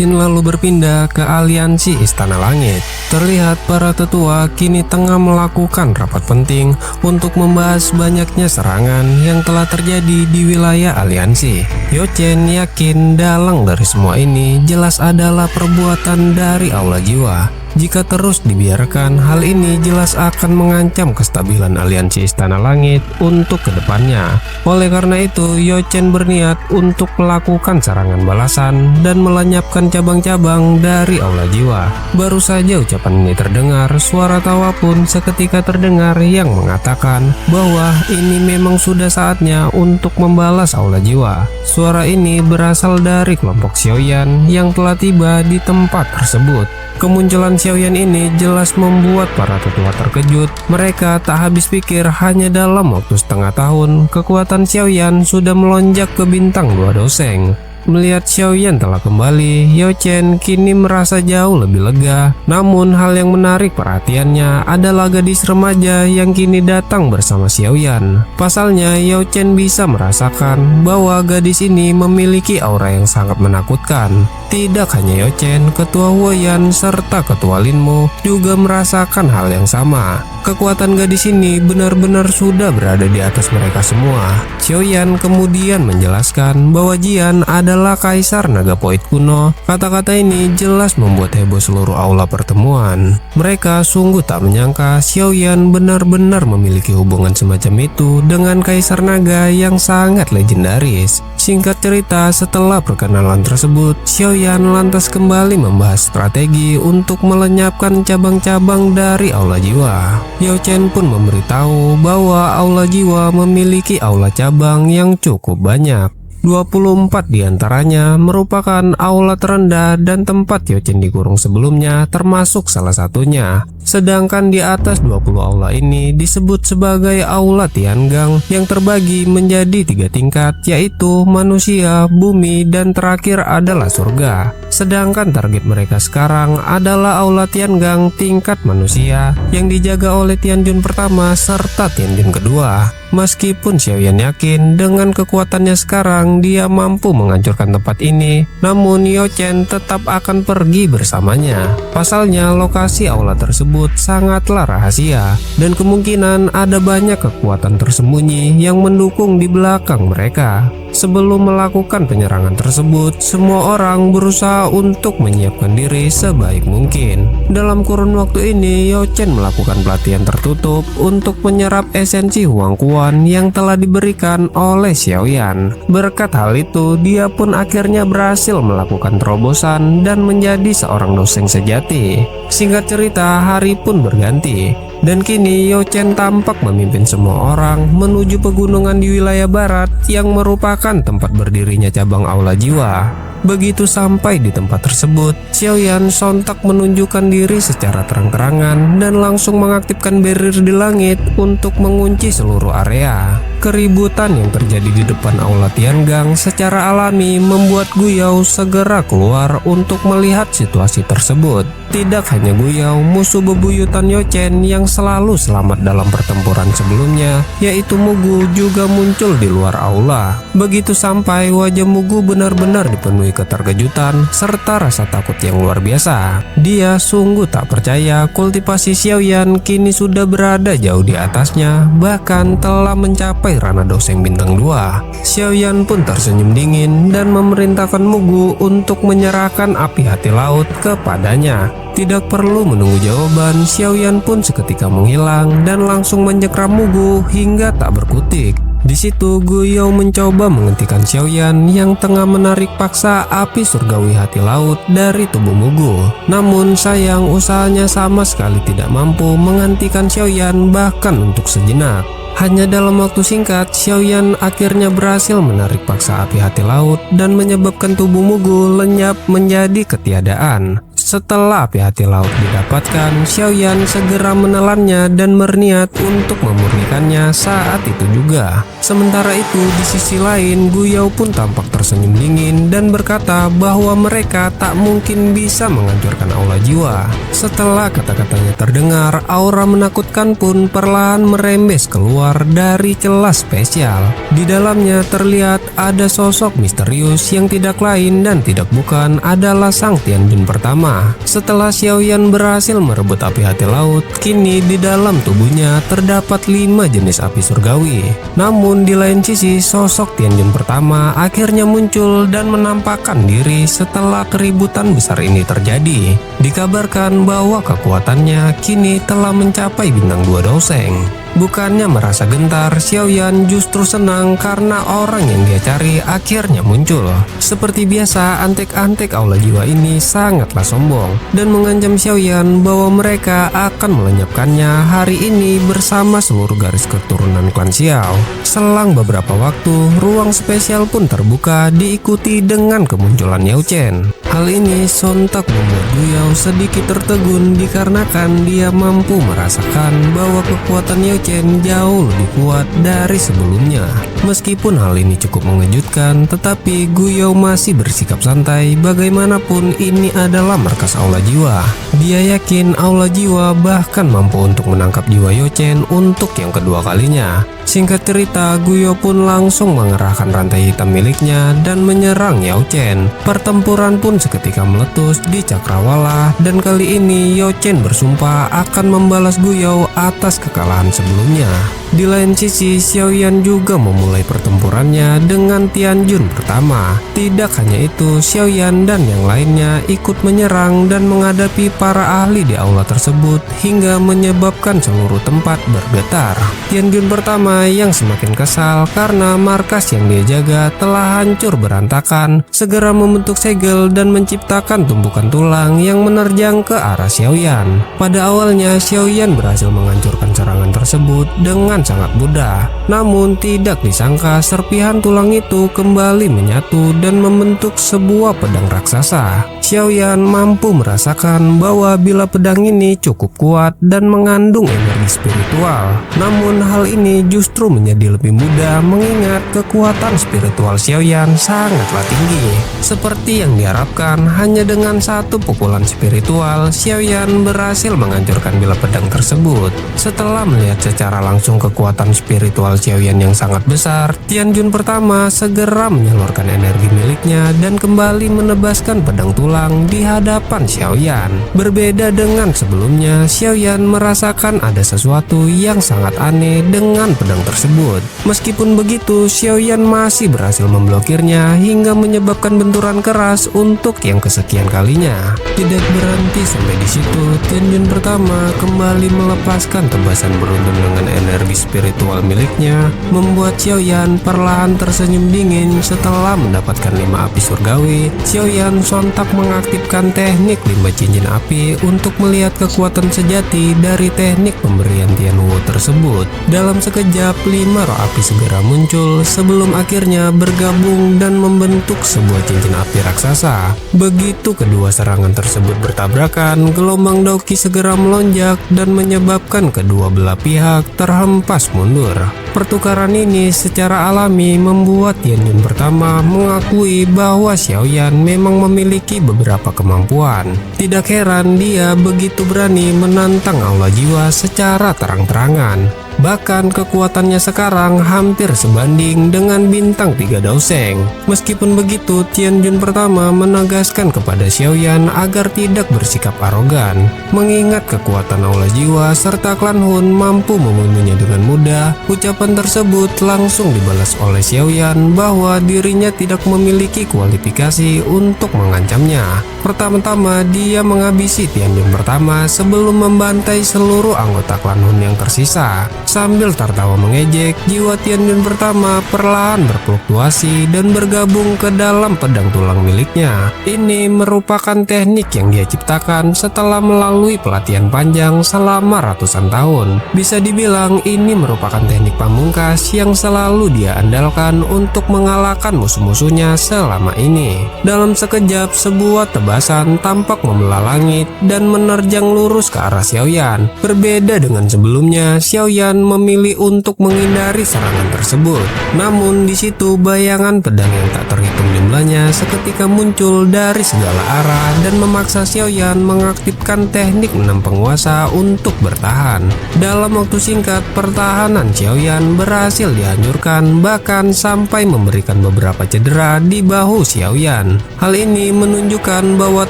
Scene lalu berpindah ke aliansi Istana Langit. Terlihat para tetua kini tengah melakukan rapat penting untuk membahas banyaknya serangan yang telah terjadi di wilayah aliansi. Yo-Chen yakin dalang dari semua ini jelas adalah perbuatan dari Aula Jiwa. Jika terus dibiarkan, hal ini jelas akan mengancam kestabilan aliansi Istana Langit untuk kedepannya. Oleh karena itu, Yo-Chen berniat untuk melakukan serangan balasan dan melenyapkan cabang-cabang dari Aula Jiwa. Baru saja ucapan ini terdengar, suara tawa pun seketika terdengar yang mengatakan bahwa ini memang sudah saatnya untuk membalas Aula Jiwa. Suara ini berasal dari kelompok Xiaoyan yang telah tiba di tempat tersebut. Kemunculan Xiaoyan ini jelas membuat para tetua terkejut. Mereka tak habis pikir hanya dalam waktu setengah tahun, kekuatan Xiaoyan sudah melonjak ke bintang 2 doseng. Melihat Xiaoyan telah kembali, Yo-Chen kini merasa jauh lebih lega. Namun hal yang menarik perhatiannya adalah gadis remaja yang kini datang bersama Xiaoyan. Pasalnya, Yo-Chen bisa merasakan bahwa gadis ini memiliki aura yang sangat menakutkan. Tidak hanya Yo-Chen, Ketua Huoyan serta Ketua Linmo juga merasakan hal yang sama. Kekuatan gadis ini benar-benar sudah berada di atas mereka semua. Xiaoyan kemudian menjelaskan bahwa Jian adalah kaisar naga Poit kuno. Kata-kata ini jelas membuat heboh seluruh aula pertemuan. Mereka sungguh tak menyangka Xiaoyan benar-benar memiliki hubungan semacam itu dengan kaisar naga yang sangat legendaris. Singkat cerita, setelah perkenalan tersebut, Xiaoyan lantas kembali membahas strategi untuk melenyapkan cabang-cabang dari Aula Jiwa. Yo-Chen pun memberitahu bahwa Aula Jiwa memiliki aula cabang yang cukup banyak. 24 diantaranya merupakan aula terendah dan tempat Yo-Chen dikurung sebelumnya termasuk salah satunya. Sedangkan di atas 20 aula ini disebut sebagai aula Tiangang yang terbagi menjadi 3 tingkat, yaitu manusia, bumi, dan terakhir adalah surga. Sedangkan target mereka sekarang adalah aula Tiangang tingkat manusia yang dijaga oleh Tianjun pertama serta Tianjun kedua. Meskipun Xiaoyan yakin dengan kekuatannya sekarang dia mampu menghancurkan tempat ini, namun Yo-Chen tetap akan pergi bersamanya. Pasalnya lokasi aula tersebut sangatlah rahasia dan kemungkinan ada banyak kekuatan tersembunyi yang mendukung di belakang mereka. Sebelum melakukan penyerangan tersebut, semua orang berusaha untuk menyiapkan diri sebaik mungkin. Dalam kurun waktu ini, Yo-Chen melakukan pelatihan tertutup untuk menyerap esensi Huang Quan yang telah diberikan oleh Xiaoyan. Berkat hal itu, dia pun akhirnya berhasil melakukan terobosan dan menjadi seorang doseng sejati. Singkat cerita, hari pun berganti. Dan kini Yo-Chen tampak memimpin semua orang menuju pegunungan di wilayah barat yang merupakan tempat berdirinya cabang Aula Jiwa. Begitu sampai di tempat tersebut, Xiaoyan sontak menunjukkan diri secara terang-terangan dan langsung mengaktifkan barrier di langit untuk mengunci seluruh area. Keributan yang terjadi di depan aula Tiangang secara alami membuat Guyao segera keluar untuk melihat situasi tersebut. Tidak hanya Guyao, musuh bebuyutan Yo-Chen yang selalu selamat dalam pertempuran sebelumnya, yaitu Mugu, juga muncul di luar aula. Begitu sampai, wajah Mugu benar-benar dipenuhi keterkejutan serta rasa takut yang luar biasa. Dia sungguh tak percaya kultivasi Xiaoyan kini sudah berada jauh di atasnya, bahkan telah mencapai ranah doseng bintang 2. Xiaoyan pun tersenyum dingin dan memerintahkan Mugu untuk menyerahkan api hati laut kepadanya. Tidak perlu menunggu jawaban, Xiaoyan pun seketika menghilang dan langsung menyekram Mugu hingga tak berkutik. Di situ Guyao mencoba menghentikan Xiaoyan yang tengah menarik paksa api surgawi hati laut dari tubuh Mugu. Namun sayang, usahanya sama sekali tidak mampu menghentikan Xiaoyan bahkan untuk sejenak. Hanya dalam waktu singkat, Xiaoyan akhirnya berhasil menarik paksa api hati laut dan menyebabkan tubuh Mugu lenyap menjadi ketiadaan. Setelah api hati laut didapatkan, Xiaoyan segera menelannya dan berniat untuk memurnikannya saat itu juga. Sementara itu, di sisi lain, Gu Yao pun tampak tersenyum dingin dan berkata bahwa mereka tak mungkin bisa menghancurkan aula jiwa. Setelah kata-katanya terdengar, aura menakutkan pun perlahan merembes keluar dari celah spesial. Di dalamnya terlihat ada sosok misterius yang tidak lain dan tidak bukan adalah Sang Tianjun pertama. Setelah Xiaoyan berhasil merebut api hati laut, kini di dalam tubuhnya terdapat 5 jenis api surgawi. Namun di lain sisi, sosok Tianjun pertama akhirnya muncul dan menampakkan diri setelah keributan besar ini terjadi. Dikabarkan bahwa kekuatannya kini telah mencapai bintang 2 Douseng. Bukannya merasa gentar, Xiaoyan justru senang karena orang yang dia cari akhirnya muncul. Seperti biasa, antek-antek aula jiwa ini sangatlah sombong dan mengancam Xiaoyan bahwa mereka akan melenyapkannya hari ini bersama seluruh garis keturunan klan Xiao. Selang beberapa waktu, ruang spesial pun terbuka diikuti dengan kemunculan Yao Chen. Hal ini sontak membuat Gu Yao sedikit tertegun dikarenakan dia mampu merasakan bahwa kekuatan Yao Chen jauh lebih kuat dari sebelumnya. Meskipun hal ini cukup mengejutkan, tetapi Gu Yao masih bersikap santai. Bagaimanapun ini adalah markas aula jiwa. Dia yakin aula jiwa bahkan mampu untuk menangkap jiwa Yao Chen untuk yang kedua kalinya. Singkat cerita, Gu Yao pun langsung mengerahkan rantai hitam miliknya dan menyerang Yao Chen. Pertempuran pun seketika meletus di cakrawala dan kali ini Yao Chen bersumpah akan membalas Gu Yao atas kekalahan sebelumnya. Di lain sisi, Xiaoyan juga memulai pertempurannya dengan Tianjun pertama. Tidak hanya itu, Xiaoyan dan yang lainnya ikut menyerang dan menghadapi para ahli di aula tersebut hingga menyebabkan seluruh tempat bergetar. Tianjun pertama yang semakin kesal karena markas yang dia jaga telah hancur berantakan, segera membentuk segel dan menciptakan tumpukan tulang yang menerjang ke arah Xiaoyan. Pada awalnya, Xiaoyan berhasil menghancurkan serangan tersebut dengan sangat mudah. Namun tidak disangka serpihan tulang itu kembali menyatu dan membentuk sebuah pedang raksasa. Xiaoyan mampu merasakan bahwa bila pedang ini cukup kuat dan mengandung energi spiritual. Namun hal ini justru menjadi lebih mudah mengingat kekuatan spiritual Xiaoyan sangatlah tinggi. Seperti yang diharapkan, hanya dengan satu pukulan spiritual, Xiaoyan berhasil menghancurkan bila pedang tersebut. Setelah melihat secara langsung kekuatan spiritual Xiaoyan yang sangat besar, Tianjun pertama segera menyalurkan energi miliknya dan kembali menebaskan pedang tulang di hadapan Xiaoyan. Berbeda dengan sebelumnya, Xiaoyan merasakan ada sesuatu yang sangat aneh dengan pedang tersebut. Meskipun begitu, Xiaoyan masih berhasil memblokirnya hingga menyebabkan benturan keras untuk yang kesekian kalinya. Tidak berhenti sampai di situ, Tianjun pertama kembali melepaskan tebasan beruntun dengan energi spiritual miliknya, membuat Xiaoyan perlahan tersenyum dingin. Setelah mendapatkan 5 api surgawi, Xiaoyan sontak mengaktifkan teknik 5 cincin api untuk melihat kekuatan sejati dari teknik pemberian Tianwu tersebut. Dalam sekejap, 5 roh api segera muncul sebelum akhirnya bergabung dan membentuk sebuah cincin api raksasa. Begitu kedua serangan tersebut bertabrakan, gelombang Daoqi segera melonjak dan menyebabkan kedua belah pihak terhempas mundur. Pertukaran ini secara alami membuat Tianjun pertama mengakui bahwa Xiaoyan memang memiliki beberapa kemampuan. Tidak heran dia begitu berani menantang aula jiwa secara terang-terangan. Bahkan kekuatannya sekarang hampir sebanding dengan bintang 3 Douseng. Meskipun begitu, Tianjun pertama menegaskan kepada Xiaoyan agar tidak bersikap arogan. Mengingat kekuatan aula jiwa serta klan Hun mampu membunuhnya dengan mudah, ucapan tersebut langsung dibalas oleh Xiaoyan bahwa dirinya tidak memiliki kualifikasi untuk mengancamnya. Pertama-tama dia menghabisi Tianjun pertama sebelum membantai seluruh anggota klan Hun yang tersisa. Sambil tertawa mengejek, jiwa Tianjun pertama perlahan berfluktuasi dan bergabung ke dalam pedang tulang miliknya. Ini merupakan teknik yang dia ciptakan setelah melalui pelatihan panjang selama ratusan tahun. Bisa dibilang ini merupakan teknik pamungkas yang selalu dia andalkan untuk mengalahkan musuh-musuhnya selama ini. Dalam sekejap, sebuah tebasan tampak membelah langit dan menerjang lurus ke arah Xiaoyan. Berbeda dengan sebelumnya, Xiaoyan memilih untuk menghindari serangan tersebut. Namun di situ bayangan pedang yang tak terhitung jumlahnya seketika muncul dari segala arah dan memaksa Xiaoyan mengaktifkan teknik 6 penguasa untuk bertahan. Dalam waktu singkat, pertahanan Xiaoyan berhasil dihancurkan, bahkan sampai memberikan beberapa cedera di bahu Xiaoyan. Hal ini menunjukkan bahwa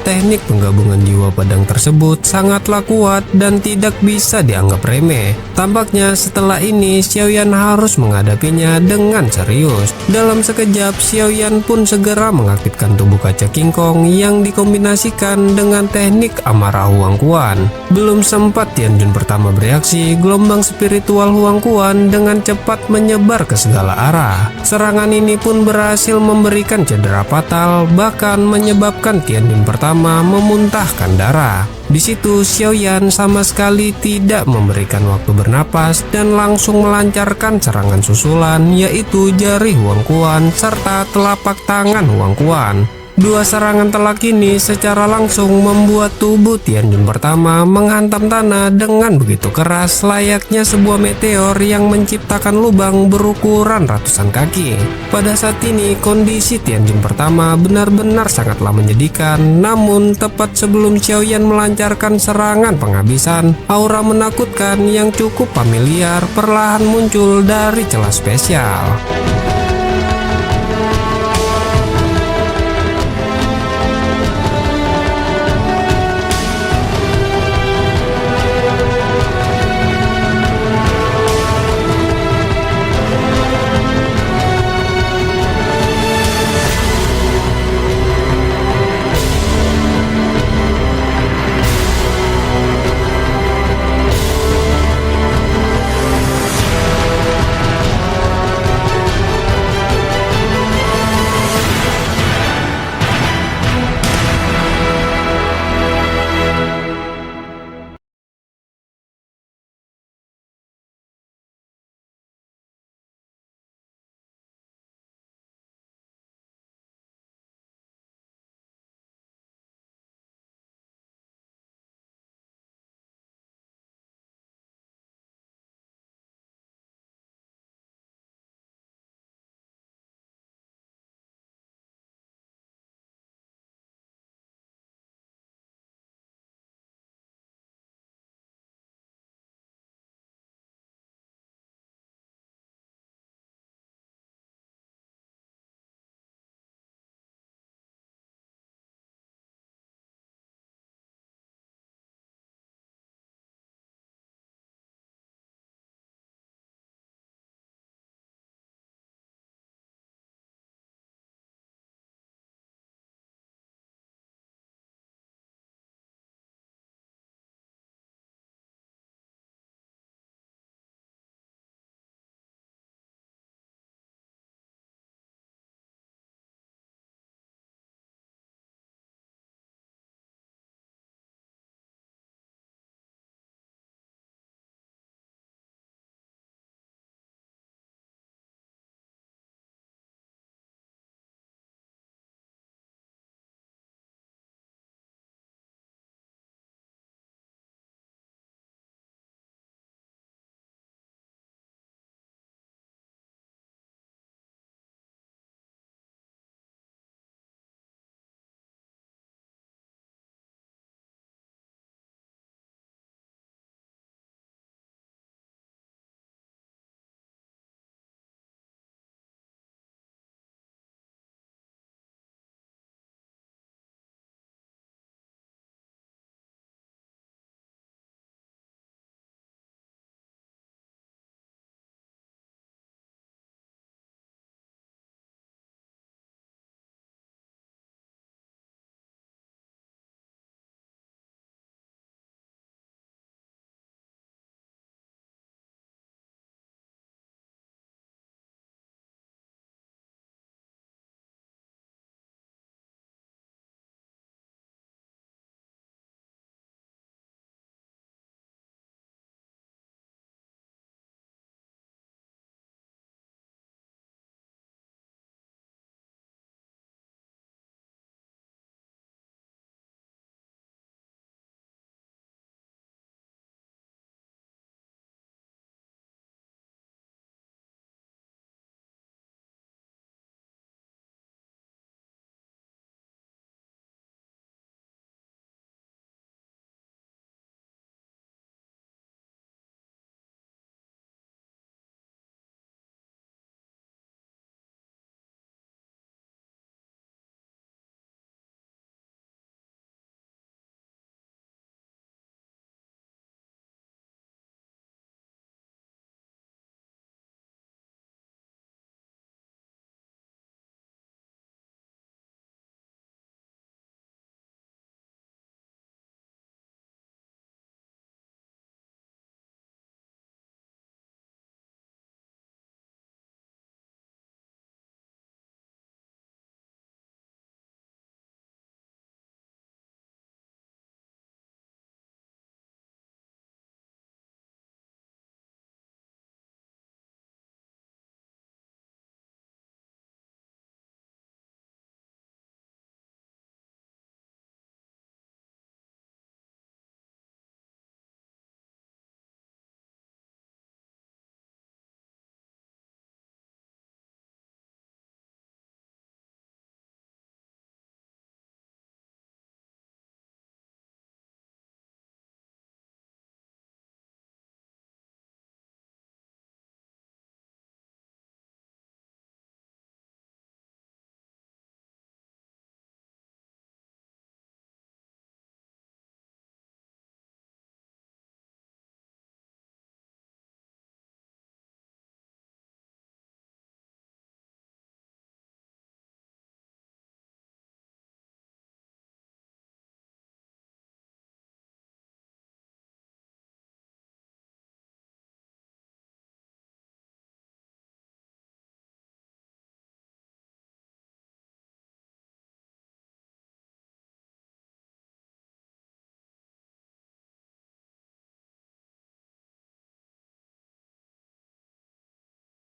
teknik penggabungan jiwa pedang tersebut sangatlah kuat dan tidak bisa dianggap remeh. Tampaknya setelah ini Xiaoyan harus menghadapinya dengan serius. Dalam sekejap, Xiaoyan pun segera mengaktifkan tubuh kaca King Kong yang dikombinasikan dengan teknik amarah Huang Quan. Belum sempat Tianjun pertama bereaksi, gelombang spiritual Huang Quan dengan cepat menyebar ke segala arah. Serangan ini pun berhasil memberikan cedera fatal, bahkan menyebabkan Tianjun pertama memuntahkan darah. Di situ Xiaoyan sama sekali tidak memberikan waktu bernapas dan langsung melancarkan serangan susulan, yaitu jari Huang Quan serta telapak tangan Huang Quan. Dua serangan telak ini secara langsung membuat tubuh Tianjun pertama menghantam tanah dengan begitu keras, layaknya sebuah meteor yang menciptakan lubang berukuran ratusan kaki. Pada saat ini kondisi Tianjun pertama benar-benar sangatlah menyedihkan. Namun tepat sebelum Xiaoyan melancarkan serangan penghabisan, aura menakutkan yang cukup familiar perlahan muncul dari celah spesial.